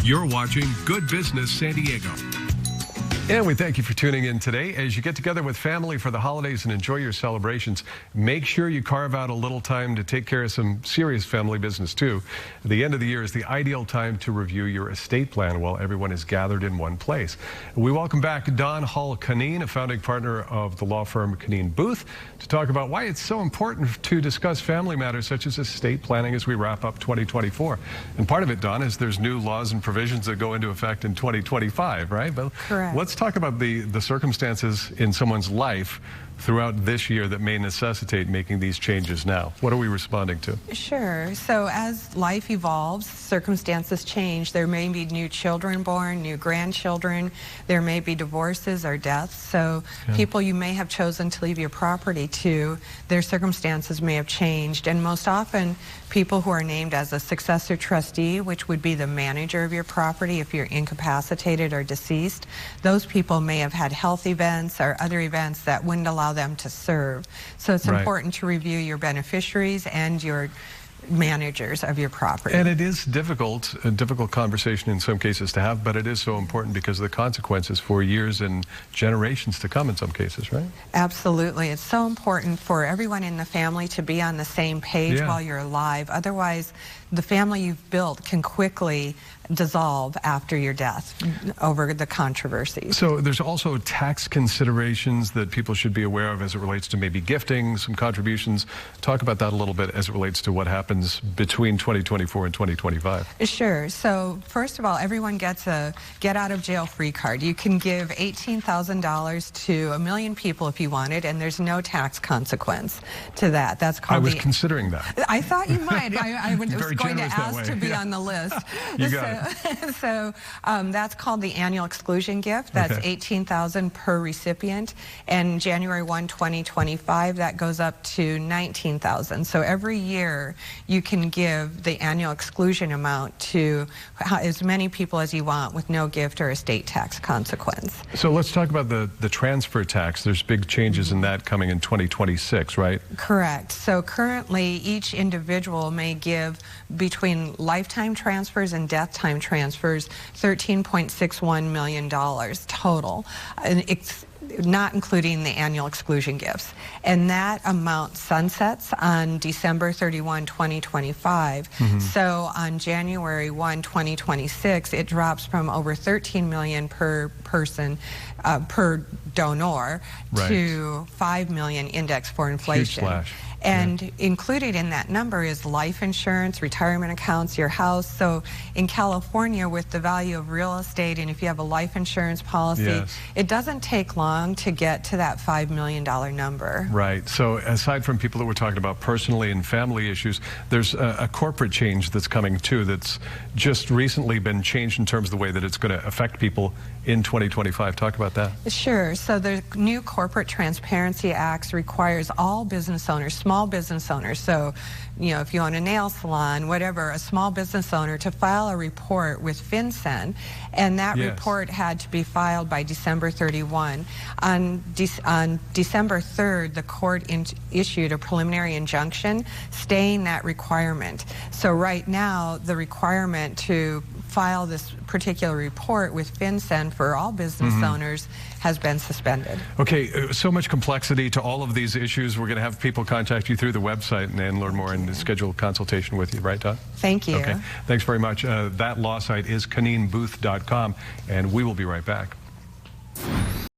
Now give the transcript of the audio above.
You're watching Good Business San Diego. And we thank you for tuning in today. As you get together with family for the holidays and enjoy your celebrations, make sure you carve out a little time to take care of some serious family business too. The end of the year is the ideal time to review your estate plan while everyone is gathered in one place. We welcome back Dawn Hall Cunneen, a founding partner of the law firm Cunneen Booth, to talk about why it's so important to discuss family matters such as estate planning as we wrap up 2024. And part of it, Dawn, is there's new laws and provisions that go into effect in 2025, right? But correct. Let's talk about the circumstances in someone's life throughout this year that may necessitate making these changes now. What are we responding to? Sure. So as life evolves, circumstances change. There may be new children born, new grandchildren. There may be divorces or deaths. So people you may have chosen to leave your property to, their circumstances may have changed. And most often, people who are named as a successor trustee, which would be the manager of your property if you're incapacitated or deceased, those people may have had health events or other events that wouldn't allow them to serve. So it's important to review your beneficiaries and your managers of your property. And it is a difficult conversation in some cases to have, but it is so important because of the consequences for years and generations to come in some cases, right? Absolutely. It's so important for everyone in the family to be on the same page while you're alive. Otherwise, the family you've built can quickly dissolve after your death over the controversies. So there's also tax considerations that people should be aware of as it relates to maybe gifting, some contributions. Talk about that a little bit as it relates to what happens between 2024 and 2025. Sure. So first of all, everyone gets a get out of jail free card. You can give $18,000 to 1 million people if you wanted, and there's no tax consequence to that. That's called I was considering that. I thought you might. I was going to ask to be on the list. You got it. So that's called the annual exclusion gift. That's $18,000 per recipient. And January 1, 2025, that goes up to $19,000. So every year you can give the annual exclusion amount to as many people as you want with no gift or estate tax consequence. So let's talk about the transfer tax. There's big changes in that coming in 2026, right? Correct. So currently each individual may give between lifetime transfers and death time transfers $13.61 million total. And it's not including the annual exclusion gifts. And that amount sunsets on December 31, 2025. So on January 1, 2026, it drops from over $13 million per person, per donor, to $5 million indexed for inflation. Huge splash. And included in that number is life insurance, retirement accounts, your house. So in California, with the value of real estate, and if you have a life insurance policy, it doesn't take long to get to that $5 million number. Right. So aside from people that we're talking about personally and family issues, there's a corporate change that's coming too that's just recently been changed in terms of the way that it's going to affect people in 2025. Talk about that. Sure. So the new Corporate Transparency Act requires all business owners, small business owners, so if you own a nail salon, whatever, a small business owner, to file a report with FinCEN, and that report had to be filed by December 31. On December 3rd, the court issued a preliminary injunction staying that requirement. So right now, the requirement to file this particular report with FinCEN for all business owners has been suspended. Okay, so much complexity to all of these issues. We're going to have people contact you through the website and learn more and schedule a consultation with you, right, Todd? Thank you. Okay, thanks very much. That law site is CunneenBooth.com, and we will be right back.